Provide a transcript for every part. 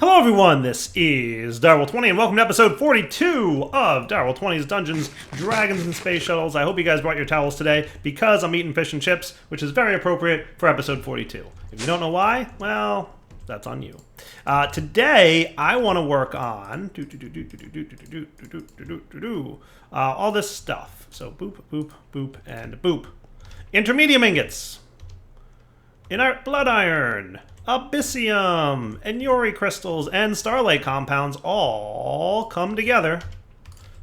Hello everyone, this is Ep42 and welcome to episode 42 of Ep20's Dungeons, Dragons, and Space Shuttles. I hope you guys brought your towels today because I'm eating fish and chips, which is very appropriate for episode 42. If you don't know why, well, that's on you. Today, I want to work on all this stuff. So boop, boop, boop, and boop. Intermedium ingots. Inert blood iron. Abyssium, and Yori crystals, and starlight compounds all come together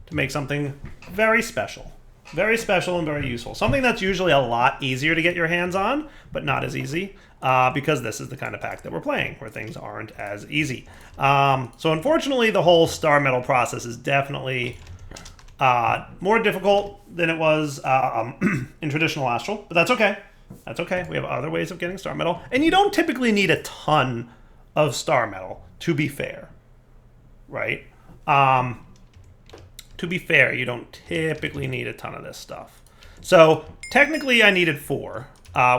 to make something very special. Very special and very useful. Something that's usually a lot easier to get your hands on, but not as easy, because this is the kind of pack that we're playing, where things aren't as easy. So unfortunately, the whole star metal process is definitely more difficult than it was in traditional Astral, but that's okay. That's okay. We have other ways of getting star metal. And you don't typically need a ton of star metal, to be fair. Right? To be fair, you don't typically need a ton of this stuff. So, technically I needed 4,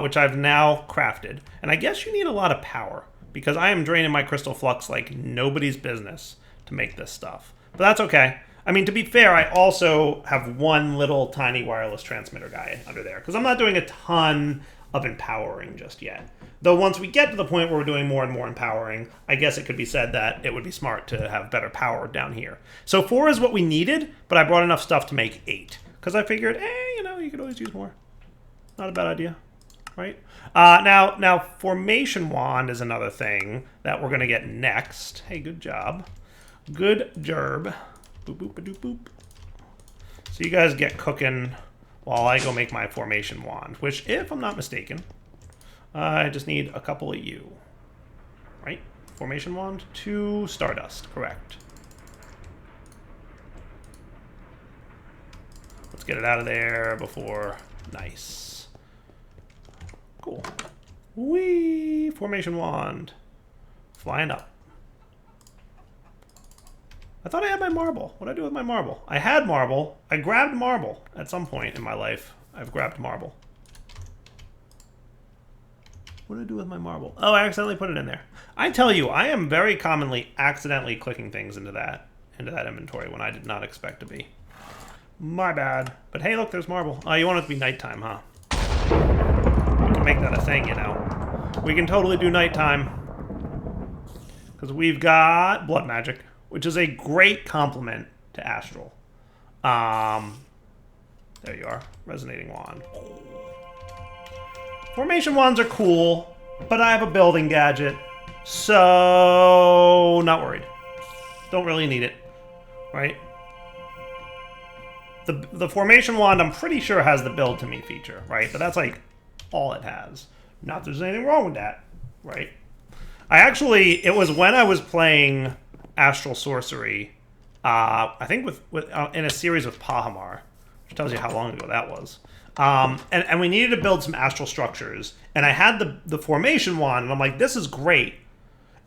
which I've now crafted. And I guess you need a lot of power, because I am draining my crystal flux like nobody's business to make this stuff. But that's okay. I mean, to be fair, I also have one little tiny wireless transmitter guy under there, because I'm not doing a ton of empowering just yet. Though once we get to the point where we're doing more and more empowering, I guess it could be said that it would be smart to have better power down here. So 4 is what we needed, but I brought enough stuff to make 8, because I figured, you could always use more. Not a bad idea, right? Now, Formation Wand is another thing that we're going to get next. Hey, good job. Good gerb. Boop, boop, ba-doop, boop. So you guys get cooking while I go make my Formation Wand, which, if I'm not mistaken, I just need a couple of you. Right? Formation Wand, 2 Stardust, correct. Let's get it out of there before... Nice. Cool. Whee! Formation Wand. Flying up. I thought I had my marble. What did I do with my marble? I had marble. I grabbed marble at some point in my life. I've grabbed marble. What did I do with my marble? Oh, I accidentally put it in there. I tell you, I am very commonly accidentally clicking things into that inventory when I did not expect to be. My bad. But hey, look, there's marble. Oh, you want it to be nighttime, huh? We can make that a thing, you know. We can totally do nighttime. Because we've got blood magic, which is a great complement to Astral. There you are. Resonating Wand. Formation Wands are cool, but I have a building gadget, so not worried. Don't really need it, right? The Formation Wand, I'm pretty sure, has the build to me feature, right? But that's like all it has. Not that there's anything wrong with that, right? It was when I was playing Astral Sorcery, I think in a series with Pahamar, which tells you how long ago that was. And we needed to build some astral structures, and I had the Formation Wand, and I'm like, this is great.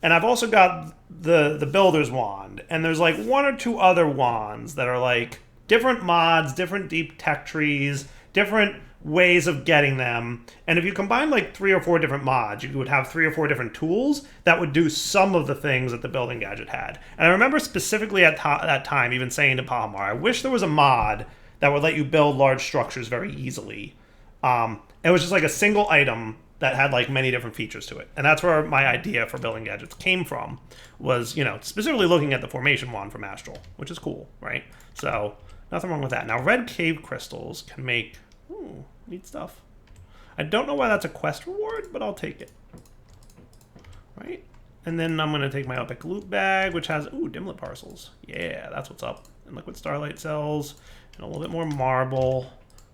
And I've also got the Builder's Wand, and there's like 1 or 2 other wands that are like different mods, different deep tech trees, different ways of getting them. And if you combine like 3 or 4 different mods, you would have 3 or 4 different tools that would do some of the things that the building gadget had. And I remember specifically at that time even saying to Pahamar, I wish there was a mod that would let you build large structures very easily. It was just like a single item that had like many different features to it. And that's where my idea for building gadgets came from, was, specifically looking at the Formation Wand from Astral, which is cool, right? So nothing wrong with that. Now, red cave crystals can make... neat stuff. I don't know why that's a quest reward, but I'll take it. Right? And then I'm going to take my Epic Loot Bag, which has, dimlet parcels. Yeah, that's what's up. And liquid starlight cells, and a little bit more marble.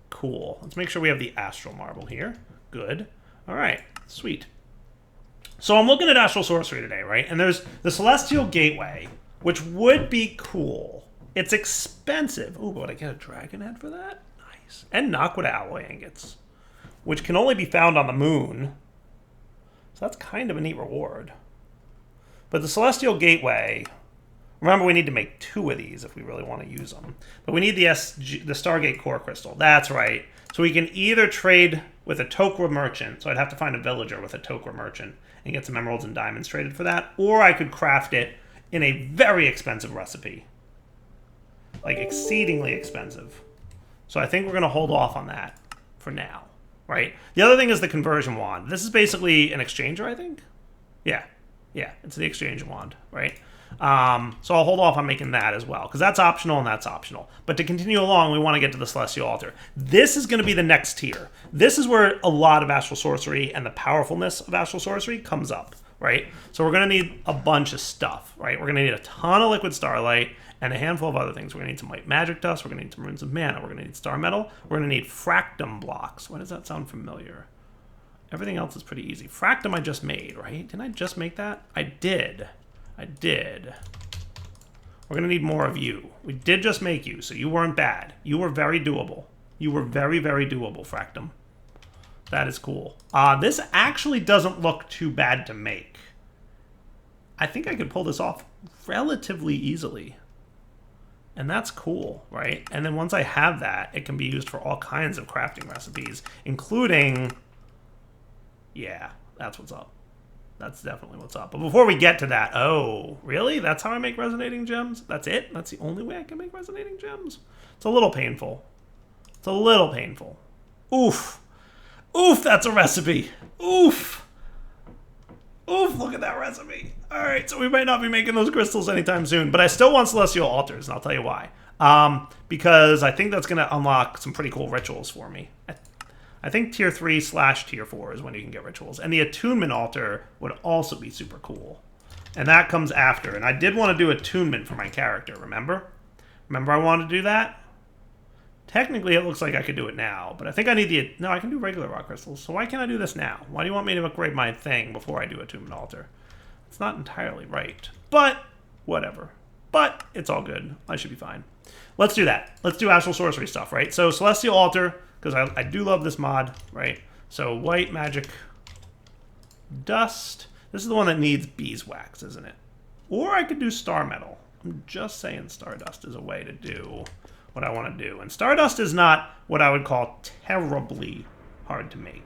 Cool. Let's make sure we have the astral marble here. Good. All right. Sweet. So I'm looking at Astral Sorcery today, right? And there's the Celestial Gateway, which would be cool. It's expensive. Ooh, but I get a dragon head for that? And Knockwood alloy ingots, which can only be found on the moon. So that's kind of a neat reward. But the Celestial Gateway Remember, we need to make 2 of these if we really want to use them. But we need the Stargate Core Crystal. That's right. So we can either trade with a Tok'ra Merchant, so I'd have to find a villager with a Tok'ra Merchant and get some emeralds and diamonds traded for that, or I could craft it in a very expensive recipe. Like, exceedingly expensive. So I think we're going to hold off on that for now, right? The other thing is the conversion wand. This is basically an exchanger, I think? Yeah, it's the exchange wand, right? So I'll hold off on making that as well, because that's optional and that's optional. But to continue along, we want to get to the Celestial Altar. This is going to be the next tier. This is where a lot of Astral Sorcery and the powerfulness of Astral Sorcery comes up, right? So we're going to need a bunch of stuff, right? We're going to need a ton of Liquid Starlight and a handful of other things. We're going to need some White Magic Dust. We're going to need some Runes of Mana. We're going to need Star Metal. We're going to need Fractum Blocks. Why does that sound familiar? Everything else is pretty easy. Fractum I just made, right? Didn't I just make that? I did. We're going to need more of you. We did just make you, so you weren't bad. You were very doable. You were very, very doable, Fractum. That is cool. This actually doesn't look too bad to make. I think I could pull this off relatively easily. And that's cool, right? And then once I have that, it can be used for all kinds of crafting recipes, including... Yeah, that's what's up. That's definitely what's up. But before we get to that, oh, really? That's how I make resonating gems? That's it? That's the only way I can make resonating gems? It's a little painful. It's a little painful. Oof. Oof, that's a recipe. Oof. Oof, look at that recipe. All right, so we might not be making those crystals anytime soon, but I still want Celestial Altars, and I'll tell you why. Because I think that's going to unlock some pretty cool rituals for me. I think tier 3/tier 4 is when you can get rituals. And the attunement altar would also be super cool. And that comes after. And I did want to do attunement for my character, remember? Remember I wanted to do that? Technically, it looks like I could do it now. But I think I need the... No, I can do regular rock crystals. So why can't I do this now? Why do you want me to upgrade my thing before I do attunement altar? It's not entirely right. But, whatever. But, it's all good. I should be fine. Let's do that. Let's do Astral Sorcery stuff, right? So, Celestial Altar... Because I do love this mod, right? So White Magic Dust. This is the one that needs beeswax, isn't it? Or I could do Star Metal. I'm just saying Stardust is a way to do what I want to do. And Stardust is not what I would call terribly hard to make,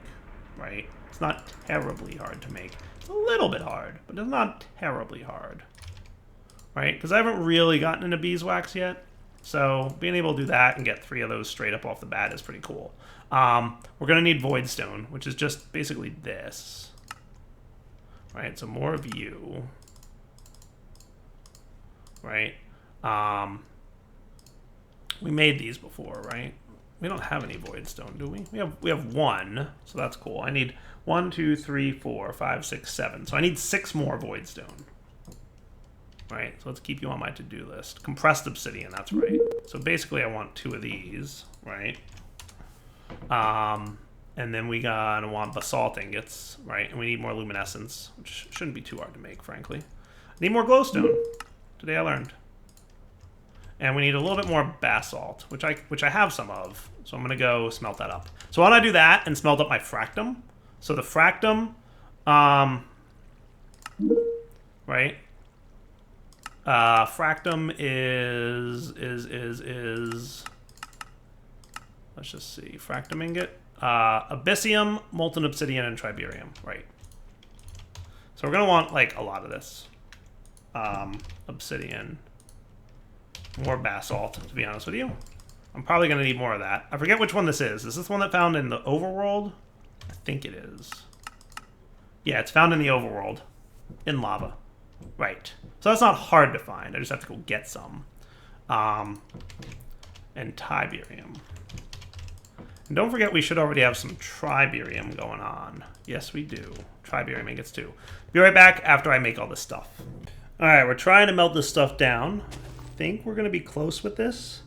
right? It's not terribly hard to make. It's a little bit hard, but it's not terribly hard, right? Because I haven't really gotten into beeswax yet. So being able to do that and get 3 of those straight up off the bat is pretty cool. We're going to need Voidstone, which is just basically this. Right, so more of you. Right. We made these before, right? We don't have any Voidstone, do we? We have 1, so that's cool. I need 1, 2, 3, 4, 5, 6, 7. So I need 6 more Voidstone. Right, so let's keep you on my to-do list. Compressed obsidian, that's right. So basically I want 2 of these, right? And then we gotta want basalt ingots, right? And we need more luminescence, which shouldn't be too hard to make, frankly. I need more glowstone. Today I learned. And we need a little bit more basalt, which I have some of. So I'm gonna go smelt that up. So why don't I do that and smelt up my fractum? So the fractum, right? Fractum is let's just see, fractum ingot, abyssium, molten obsidian, and triberium, right? So we're gonna want like a lot of this, obsidian, more basalt. To be honest with you, I'm probably gonna need more of that. I forget which one this is. Is this the one that found in the overworld? I think it is. Yeah, it's found in the overworld, in lava. Right. So that's not hard to find. I just have to go get some. And Tiberium. And don't forget we should already have some Triberium going on. Yes, we do. Triberium ingots too. Be right back after I make all this stuff. Alright, we're trying to melt this stuff down. I think we're going to be close with this.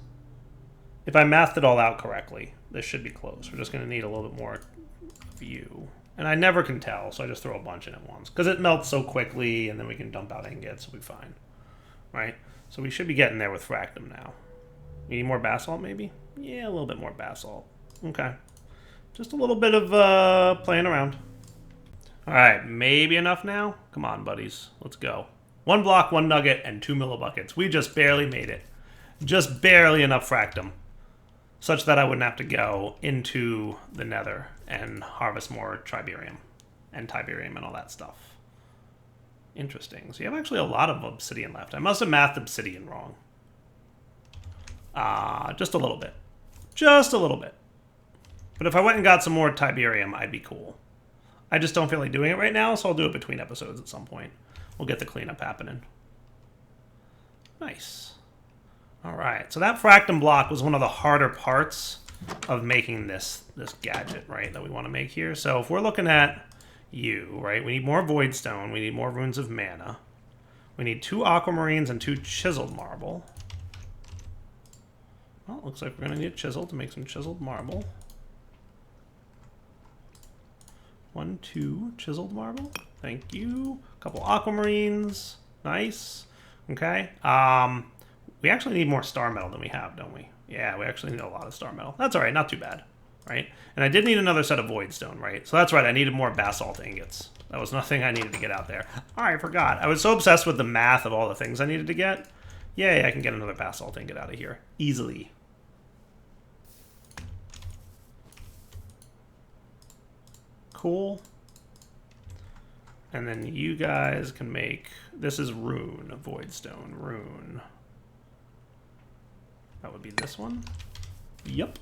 If I mathed it all out correctly, this should be close. We're just going to need a little bit more view. And I never can tell, so I just throw a bunch in at once. Because it melts so quickly, and then we can dump out ingots, so we'll be fine. Right? So we should be getting there with fractum now. We need more basalt, maybe? Yeah, a little bit more basalt. Okay. Just a little bit of playing around. Alright, maybe enough now? Come on, buddies. Let's go. 1 block, 1 nugget, and 2 millibuckets. We just barely made it. Just barely enough fractum, such that I wouldn't have to go into the nether and harvest more triberium and tiberium and all that stuff. Interesting. So you have actually a lot of obsidian left. I must have mathed obsidian wrong. Just a little bit. Just a little bit. But if I went and got some more tiberium, I'd be cool. I just don't feel like doing it right now, so I'll do it between episodes at some point. We'll get the cleanup happening. Nice. All right, so that fractum block was one of the harder parts of making this gadget, right, that we want to make here. So if we're looking at you, right, we need more void stone, we need more runes of mana, we need 2 aquamarines and 2 chiseled marble. Well, it looks like we're going to need a chisel to make some chiseled marble. 1, 2 chiseled marble. Thank you. A couple aquamarines. Nice. Okay. We actually need more star metal than we have, don't we? Yeah, we actually need a lot of star metal. That's all right. Not too bad. Right? And I did need another set of void stone, right? So that's right. I needed more basalt ingots. That was nothing I needed to get out there. Oh, I forgot. I was so obsessed with the math of all the things I needed to get. Yay, I can get another basalt ingot out of here. Easily. Cool. And then you guys can make, this is rune, void stone, rune. That would be this one. Yep.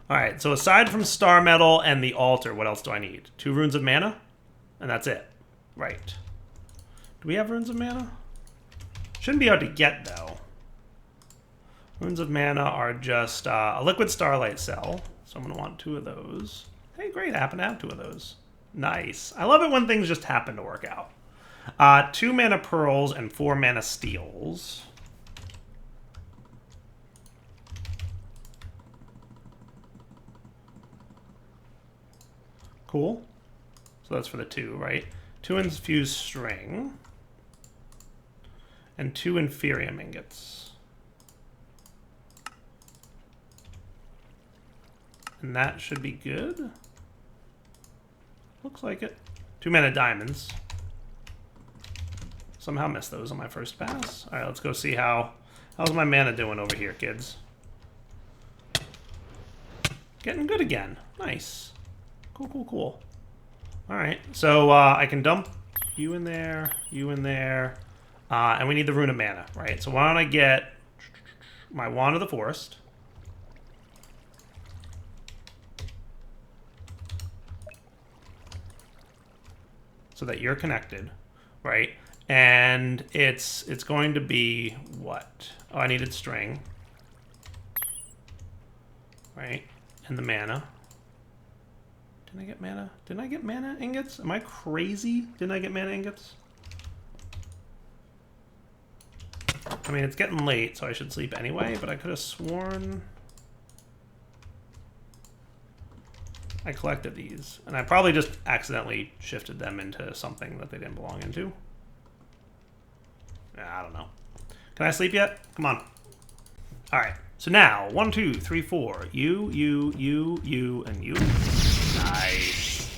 All right, so aside from star metal and the altar, what else do I need? 2 runes of mana, and that's it. Right. Do we have runes of mana? Shouldn't be hard to get, though. Runes of mana are just a liquid starlight cell, so I'm going to want 2 of those. Hey, great, I happen to have 2 of those. Nice. I love it when things just happen to work out. 2 mana pearls and 4 mana steels. Cool. So that's for the 2, right? 2 infused string. And 2 inferium ingots. And that should be good. Looks like it. 2 mana diamonds. Somehow missed those on my first pass. All right, let's go see how's my mana doing over here, kids. Getting good again. Nice. Cool, cool, cool. All right, so I can dump you in there, and we need the rune of mana, right? So why don't I get my wand of the forest. So that you're connected, right? And it's going to be what? Oh, I needed string, right? And the mana. Didn't I get mana? Didn't I get mana ingots? Am I crazy? Didn't I get mana ingots? I mean, it's getting late, so I should sleep anyway, but I could have sworn I collected these. And I probably just accidentally shifted them into something that they didn't belong into. I don't know. Can I sleep yet? Come on. All right. So now, 1, 2, 3, 4. You, and you. Nice.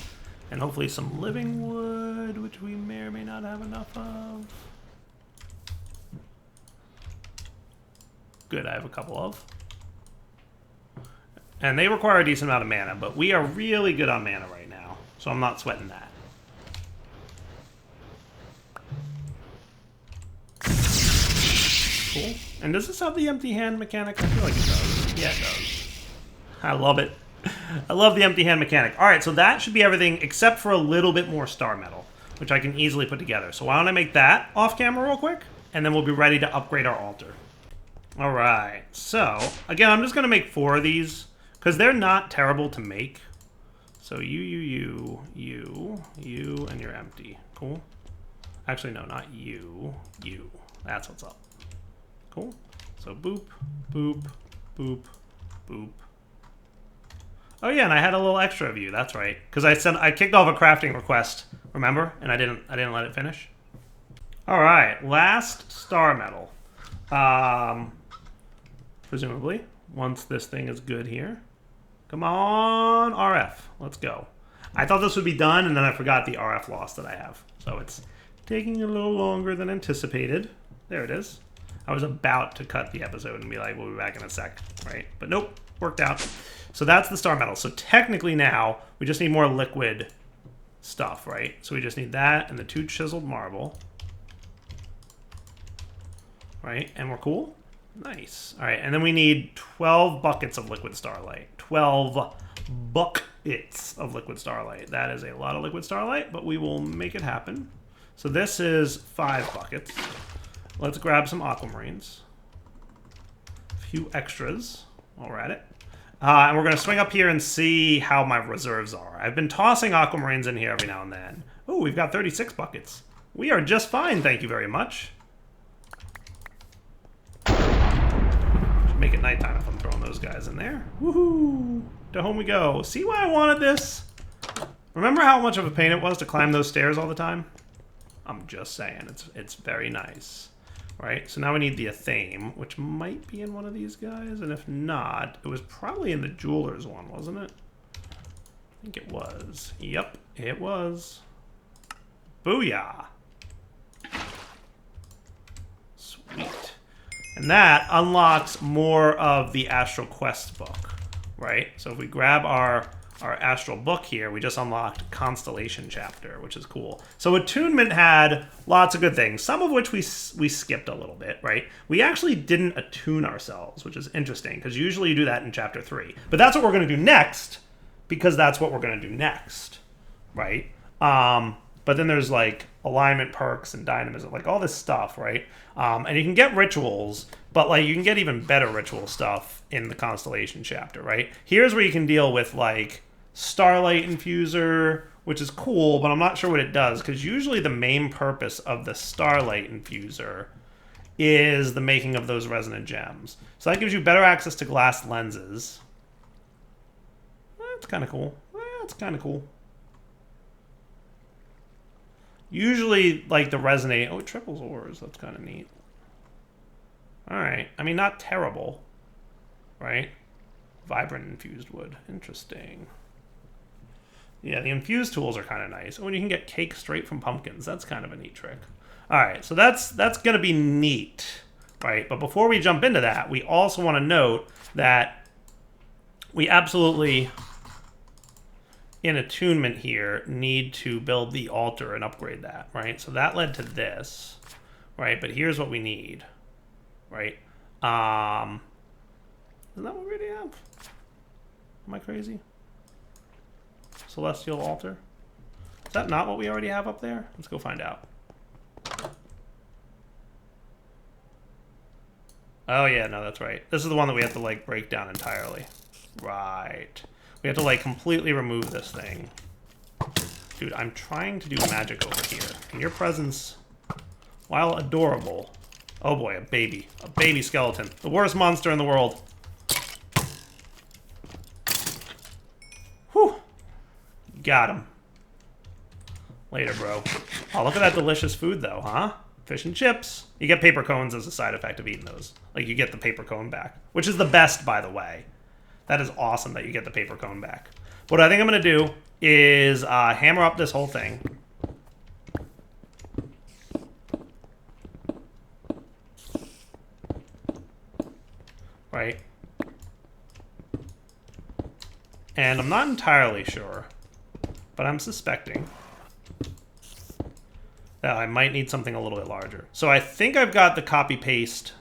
And hopefully some living wood, which we may or may not have enough of. Good, I have a couple of. And they require a decent amount of mana, but we are really good on mana right now, so I'm not sweating that. Cool. And does this have the empty hand mechanic? I feel like it does. Yeah, it does. I love it. I love the empty hand mechanic. All right, so that should be everything except for a little bit more star metal, which I can easily put together. So why don't I make that off camera real quick, and then we'll be ready to upgrade our altar. All right, so again, I'm just going to make 4 of these because they're not terrible to make. So you, and you're empty. Cool. Actually, no, not you. That's what's up. Cool. So boop, boop, boop, boop. Oh yeah, and I had a little extra of you. That's right, because I kicked off a crafting request. Remember? And I didn't let it finish. All right, last star metal. Presumably, once this thing is good here. Come on, RF. Let's go. I thought this would be done, and then I forgot the RF loss that I have. So it's Taking a little longer than anticipated. There it is. I was about to cut the episode and be like, we'll be back in a sec, right? But nope, worked out. So that's the star metal. So technically now, we just need more liquid stuff, right? So we just need that and the 2 chiseled marble. Right, and we're cool? Nice. All right, and then we need 12 buckets of liquid starlight. 12 buckets of liquid starlight. That is a lot of liquid starlight, but we will make it happen. So this is 5 buckets. Let's grab some aquamarines. A few extras while we're at it. And we're going to swing up here and see how my reserves are. I've been tossing aquamarines in here every now and then. Oh, we've got 36 buckets. We are just fine, thank you very much. Should make it nighttime if I'm throwing those guys in there. Woohoo! To home we go. See why I wanted this? Remember how much of a pain it was to climb those stairs all the time? I'm just saying, it's very nice. Right, so now we need the Athame, which might be in one of these guys, and if not, it was probably in the jeweler's one, wasn't it? I think it was. Yep, it was. Booyah! Sweet. And that unlocks more of the Astral Quest book, right? So if we grab our Astral book here, we just unlocked Constellation chapter, which is cool. So attunement had lots of good things, some of which we skipped a little bit, right? We actually didn't attune ourselves, which is interesting, because usually you do that in chapter 3. But that's what we're going to do next, because that's what we're going to do next, right? But then there's like alignment perks and dynamism, like all this stuff, right? And you can get rituals, but like you can get even better ritual stuff in the Constellation chapter, right? Here's where you can deal with like Starlight Infuser, which is cool, but I'm not sure what it does, because usually the main purpose of the Starlight Infuser is the making of those resonant gems. So that gives you better access to glass lenses. That's kind of cool. That's kind of cool. Usually, like, the resonate... Oh, it triples ores. That's kind of neat. Alright. I mean, not terrible. Right? Vibrant infused wood. Interesting. Yeah, the infused tools are kind of nice. Oh, and you can get cake straight from pumpkins. That's kind of a neat trick. Alright, so that's going to be neat. Right? But before we jump into that, we also want to note that we absolutely... in attunement here, need to build the altar and upgrade that, right? So that led to this, right? But here's what we need, right? Isn't that what we already have? Am I crazy? Celestial altar? Is that not what we already have up there? Let's go find out. Oh yeah, no, that's right. This is the one that we have to like break down entirely. Right. We have to, like, completely remove this thing. Dude, I'm trying to do magic over here. And your presence, while adorable... Oh boy, a baby. A baby skeleton. The worst monster in the world. Whew. Got him. Later, bro. Oh, look at that delicious food, though, huh? Fish and chips. You get paper cones as a side effect of eating those. Like, you get the paper cone back. Which is the best, by the way. That is awesome that you get the paper cone back. What I think I'm going to do is hammer up this whole thing. Right. And I'm not entirely sure, but I'm suspecting that I might need something a little bit larger. So I think I've got the copy-paste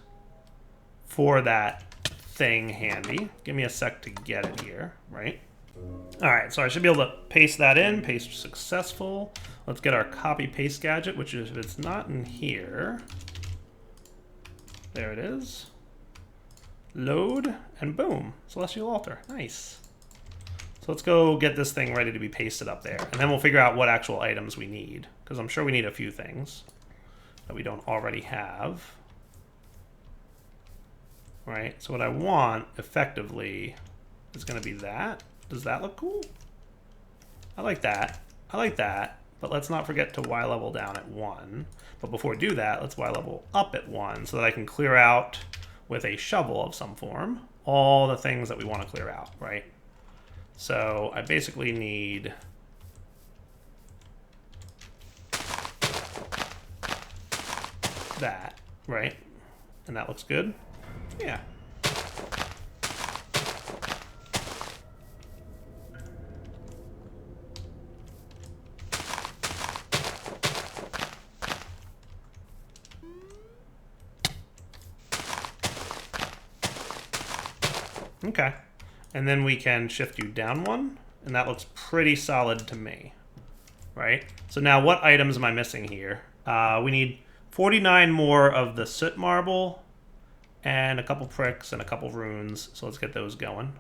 for that thing handy. Give me a sec to get it here, right? All right, so I should be able to paste that in. Paste successful. Let's get our copy-paste gadget, which is, if it's not in here, there it is. Load, and boom, Celestial Altar. Nice. So let's go get this thing ready to be pasted up there, and then we'll figure out what actual items we need, because I'm sure we need a few things that we don't already have. Right, so what I want, effectively, is going to be that. Does that look cool? I like that. I like that. But let's not forget to Y level down at 1. But before we do that, let's Y level up at 1 so that I can clear out with a shovel of some form all the things that we want to clear out, right? So I basically need that, right? And that looks good. Yeah. Okay. And then we can shift you down one, and that looks pretty solid to me, right? So now what items am I missing here? We need 49 more of the soot marble and a couple pricks and a couple runes. So let's get those going.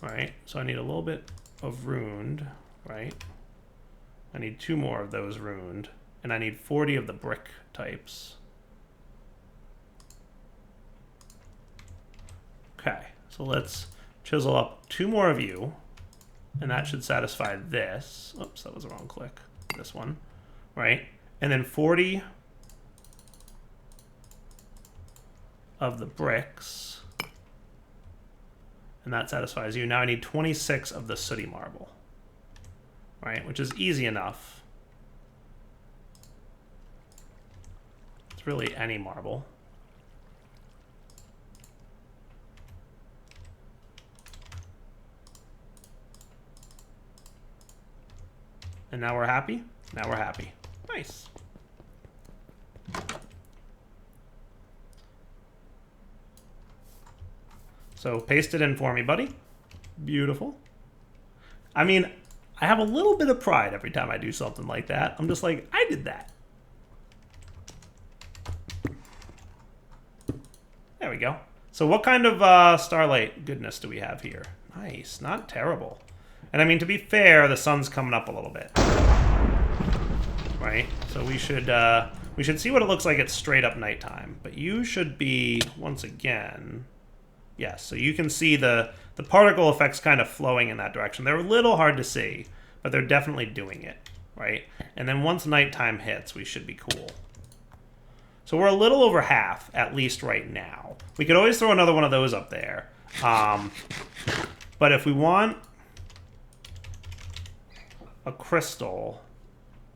All right, so I need a little bit of runed, right? I need 2 more of those runed, and I need 40 of the brick types. Okay, so let's chisel up 2 more of you, and that should satisfy this. Oops, that was the wrong click. This one, right? And then 40 of the bricks, and that satisfies you. Now I need 26 of the sooty marble, right? Which is easy enough. It's really any marble. And now we're happy? Now we're happy. Nice. So paste it in for me, buddy. Beautiful. I mean, I have a little bit of pride every time I do something like that. I'm just like, I did that. There we go. So what kind of starlight goodness do we have here? Nice, not terrible. And I mean, to be fair, the sun's coming up a little bit, right? So we should see what it looks like at straight up nighttime. But you should be, once again, yes. So you can see the particle effects kind of flowing in that direction. They're a little hard to see, but they're definitely doing it, right? And then once nighttime hits, we should be cool. So we're a little over half, at least right now. We could always throw another one of those up there. But if we want a crystal,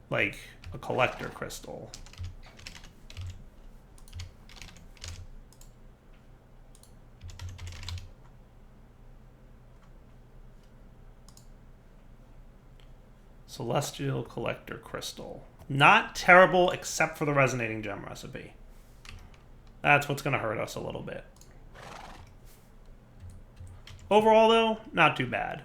like a collector crystal, Celestial Collector Crystal. Not terrible, except for the Resonating Gem recipe. That's what's going to hurt us a little bit. Overall, though, not too bad.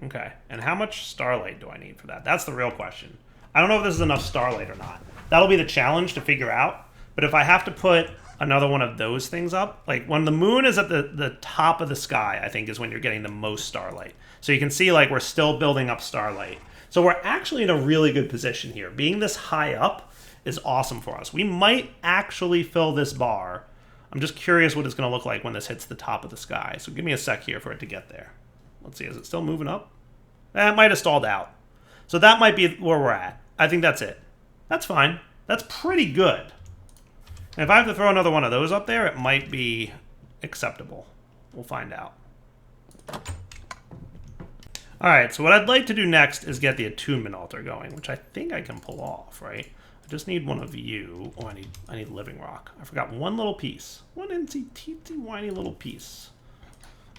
Okay, and how much starlight do I need for that? That's the real question. I don't know if this is enough starlight or not. That'll be the challenge to figure out. But if I have to put another one of those things up, like when the moon is at the top of the sky, I think is when you're getting the most starlight. So you can see like we're still building up starlight. So we're actually in a really good position here. Being this high up is awesome for us. We might actually fill this bar. I'm just curious what it's going to look like when this hits the top of the sky. So give me a sec here for it to get there. Let's see, is it still moving up? It might have stalled out. So that might be where we're at. I think that's it. That's fine. That's pretty good. And if I have to throw another one of those up there, it might be acceptable. We'll find out. Alright, so what I'd like to do next is get the attunement altar going, which I think I can pull off, right? I just need one of you. Oh, I need living rock. I forgot one little piece. One teensy whiny little piece.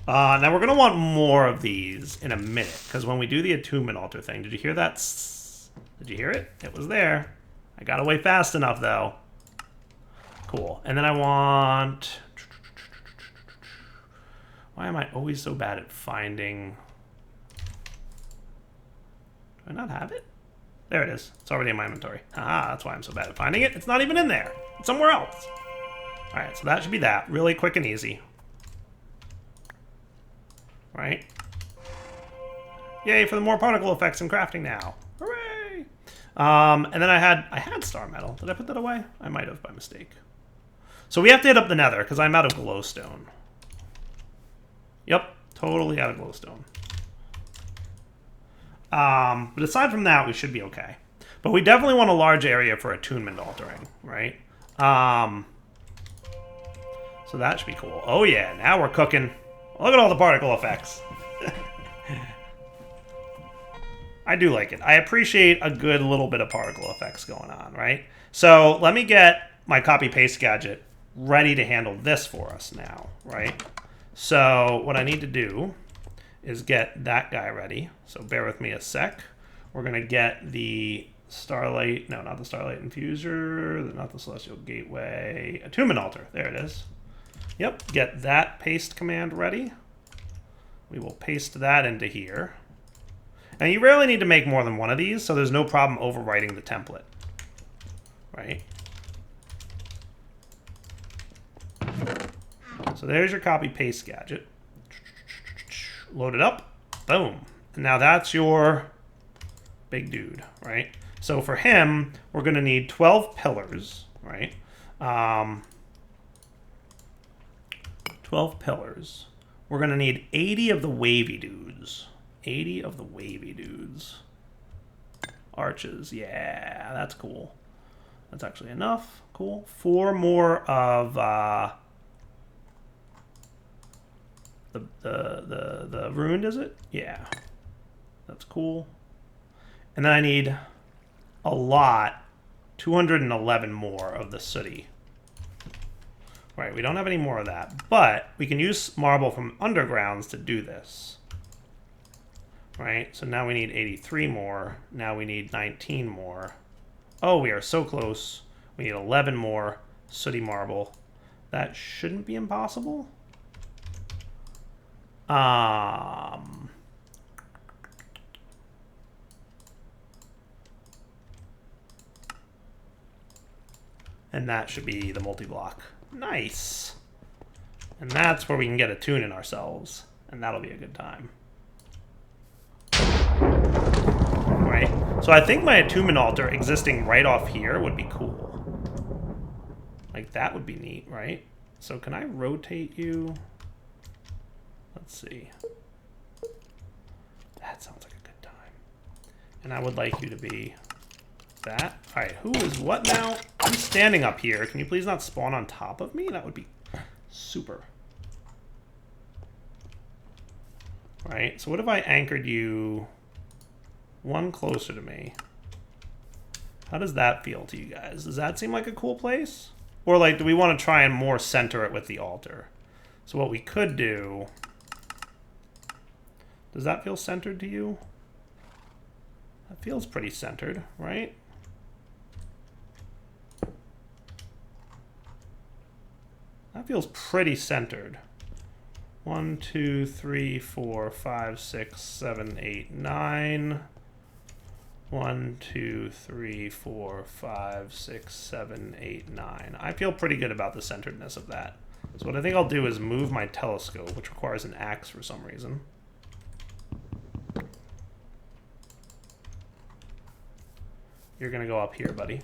Now we're going to want more of these in a minute, because when we do the attunement altar thing, did you hear that? Did you hear it? It was there. I got away fast enough, though. Cool. And then I want... Why am I always so bad at finding... Do I not have it? There it is. It's already in my inventory. Ah, that's why I'm so bad at finding it. It's not even in there. It's somewhere else. All right, so that should be that. Really quick and easy. Right? Yay for the more particle effects and crafting now. Hooray! And then I had star metal. Did I put that away? I might have by mistake. So we have to hit up the nether because I'm out of glowstone. Yep, totally out of glowstone. But aside from that, we should be okay. But we definitely want a large area for attunement altering, right? So that should be cool. Oh yeah, now we're cooking. Look at all the particle effects. I do like it. I appreciate a good little bit of particle effects going on, right? So let me get my copy-paste gadget ready to handle this for us now, right? So what I need to do is get that guy ready. So bear with me a sec. We're going to get the Starlight, no, not the Starlight Infuser, not the Celestial Gateway, Attunement Altar. There it is. Yep, get that paste command ready. We will paste that into here. And you rarely need to make more than one of these, so there's no problem overwriting the template. Right? So there's your copy-paste gadget. Load it up. Boom. And now that's your big dude, right? So for him, we're going to need 12 pillars, right? 12 pillars. We're going to need 80 of the wavy dudes. 80 of the wavy dudes. Arches. Yeah, that's cool. That's actually enough. Cool. 4 more of the ruined, is it? Yeah. That's cool. And then I need a lot, 211 more of the sooty. Right, we don't have any more of that, but we can use marble from undergrounds to do this. Right, so now we need 83 more. Now we need 19 more. Oh, we are so close. We need 11 more sooty marble. That shouldn't be impossible. And that should be the multi-block. Nice. And that's where we can get a tune in ourselves. And that'll be a good time. Right? So I think my attunement altar existing right off here would be cool. Like, that would be neat, right? So can I rotate you? Let's see. That sounds like a good time. And I would like you to be that. All right, who is what now? I'm standing up here. Can you please not spawn on top of me? That would be super. All right, so what if I anchored you one closer to me? How does that feel to you guys? Does that seem like a cool place? Or like, do we want to try and more center it with the altar? So what we could do... Does that feel centered to you? That feels pretty centered, right? That feels pretty centered. 1, 2, 3, 4, 5, 6, 7, 8, 9. 1, 2, 3, 4, 5, 6, 7, 8, 9. I feel pretty good about the centeredness of that. So what I think I'll do is move my telescope, which requires an axe for some reason. You're going to go up here, buddy.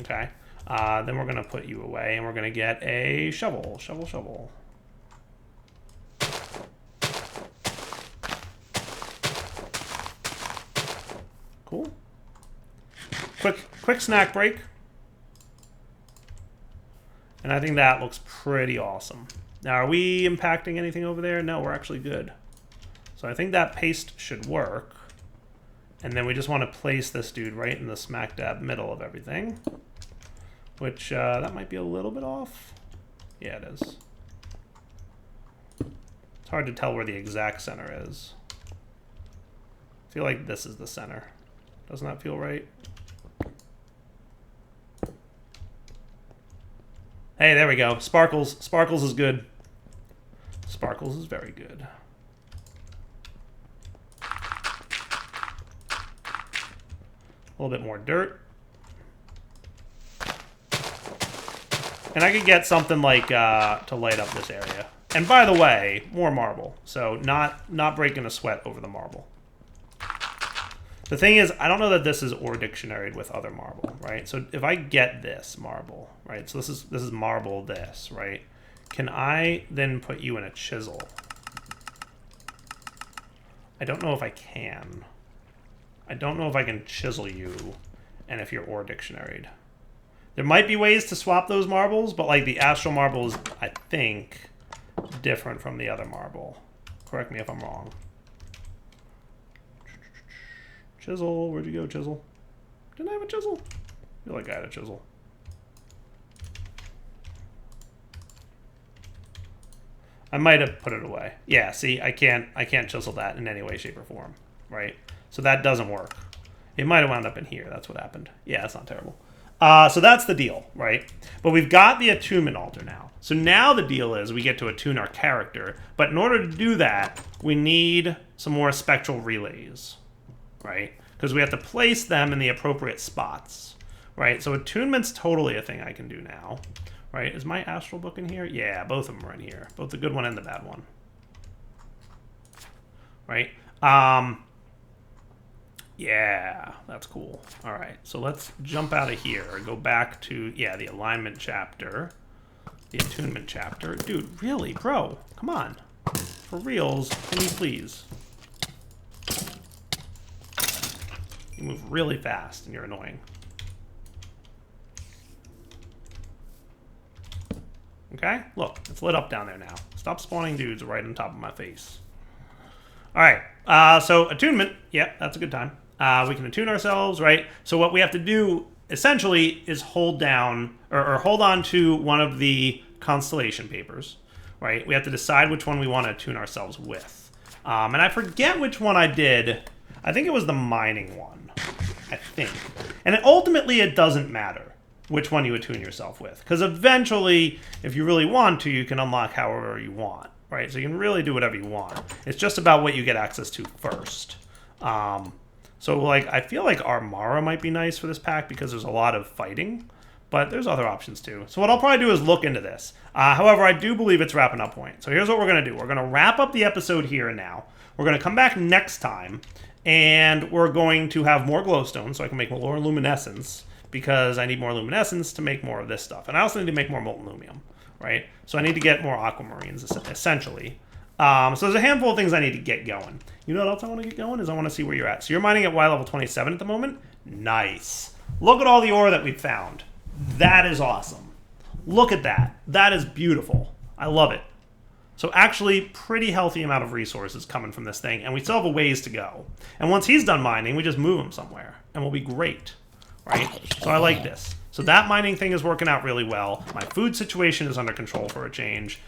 Okay. Then we're going to put you away, and we're going to get a shovel. Shovel, shovel. Cool. Quick snack break. And I think that looks pretty awesome. Now, are we impacting anything over there? No, we're actually good. So I think that paste should work. And then we just want to place this dude right in the smack dab middle of everything. Which, that might be a little bit off. Yeah, it is. It's hard to tell where the exact center is. I feel like this is the center. Doesn't that feel right? Hey, there we go. Sparkles. Sparkles is good. Sparkles is very good. A little bit more dirt. And I could get something like to light up this area. And by the way, more marble. So not breaking a sweat over the marble. The thing is, I don't know that this is or dictionaried with other marble, right? So if I get this marble, right? So this is marble this, right? Can I then put you in a chisel? I don't know if I can. I don't know if I can chisel you and if you're or dictionaried. There might be ways to swap those marbles, but like the astral marble is, I think, different from the other marble. Correct me if I'm wrong. Chisel, where'd you go, Chisel? Didn't I have a chisel? I feel like I had a chisel. I might have put it away. Yeah, see, I can't chisel that in any way, shape, or form, right? So that doesn't work. It might have wound up in here. That's what happened. Yeah, that's not terrible. So that's the deal, right? But we've got the attunement altar now. So now the deal is we get to attune our character. But in order to do that, we need some more spectral relays, right? Because we have to place them in the appropriate spots, right? So attunement's totally a thing I can do now, right? Is my astral book in here? Yeah, both of them are in here. Both the good one and the bad one, right? Yeah, that's cool. All right, so let's jump out of here and go back to, yeah, the alignment chapter, the attunement chapter. Dude, really, bro, come on. For reals, can you please? You move really fast and you're annoying. Okay, look, it's lit up down there now. Stop spawning dudes right on top of my face. All right, so attunement, yeah, that's a good time. We can attune ourselves, right? So what we have to do, essentially, is hold down, or hold on to one of the constellation papers, right? We have to decide which one we want to attune ourselves with. And I forget which one I did. I think it was the mining one, I think. And ultimately, it doesn't matter which one you attune yourself with. Because eventually, if you really want to, you can unlock however you want, right? So you can really do whatever you want. It's just about what you get access to first. So, like, I feel like Armara might be nice for this pack because there's a lot of fighting, but there's other options too. So what I'll probably do is look into this. However, I do believe it's wrapping up point. So here's what we're going to do. We're going to wrap up the episode here and now. We're going to come back next time, and we're going to have more glowstone so I can make more luminescence, because I need more luminescence to make more of this stuff. And I also need to make more molten lumium, right? So I need to get more aquamarines, essentially. So there's a handful of things I need to get going. You know what else I want to get going is I want to see where you're at. So you're mining at Y level 27 at the moment? Nice. Look at all the ore that we've found. That is awesome. Look at that. That is beautiful. I love it. So actually, pretty healthy amount of resources coming from this thing, and we still have a ways to go. And once he's done mining, we just move him somewhere, and we'll be great, right? So I like this. So that mining thing is working out really well. My food situation is under control for a change.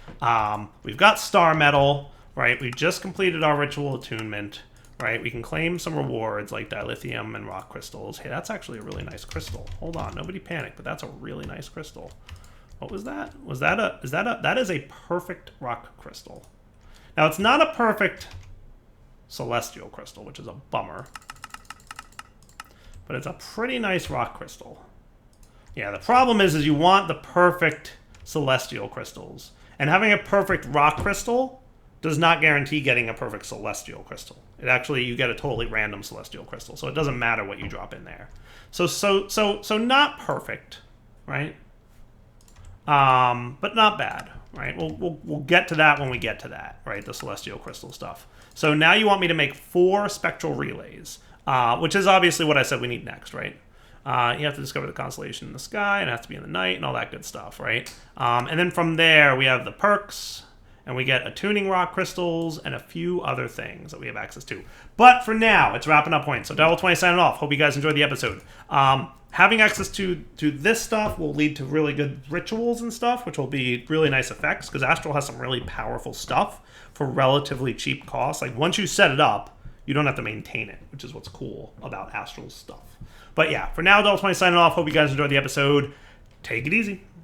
We've got star metal, right? We just completed our ritual attunement, right? We can claim some rewards like dilithium and rock crystals. Hey, that's actually a really nice crystal. Hold on, nobody panic, but that's a really nice crystal. What was that? That is a perfect rock crystal. Now, it's not a perfect celestial crystal, which is a bummer, but it's a pretty nice rock crystal. Yeah, the problem is you want the perfect celestial crystals. And having a perfect rock crystal does not guarantee getting a perfect celestial crystal. It actually, you get a totally random celestial crystal, so it doesn't matter what you drop in there. So not perfect, right? But not bad, right? We'll get to that when we get to that, right? The celestial crystal stuff. So now you want me to make 4 spectral relays, which is obviously what I said we need next, right? You have to discover the constellation in the sky, and it has to be in the night, and all that good stuff, right? And then from there, we have the perks, and we get attuning rock crystals, and a few other things that we have access to. But for now, it's wrapping up point. So Devil 20 signing off. Hope you guys enjoyed the episode. Having access to this stuff will lead to really good rituals and stuff, which will be really nice effects, because Astral has some really powerful stuff for relatively cheap costs. Like, once you set it up, you don't have to maintain it, which is what's cool about Astral's stuff. But yeah, for now, Devil 20 signing off. Hope you guys enjoyed the episode. Take it easy.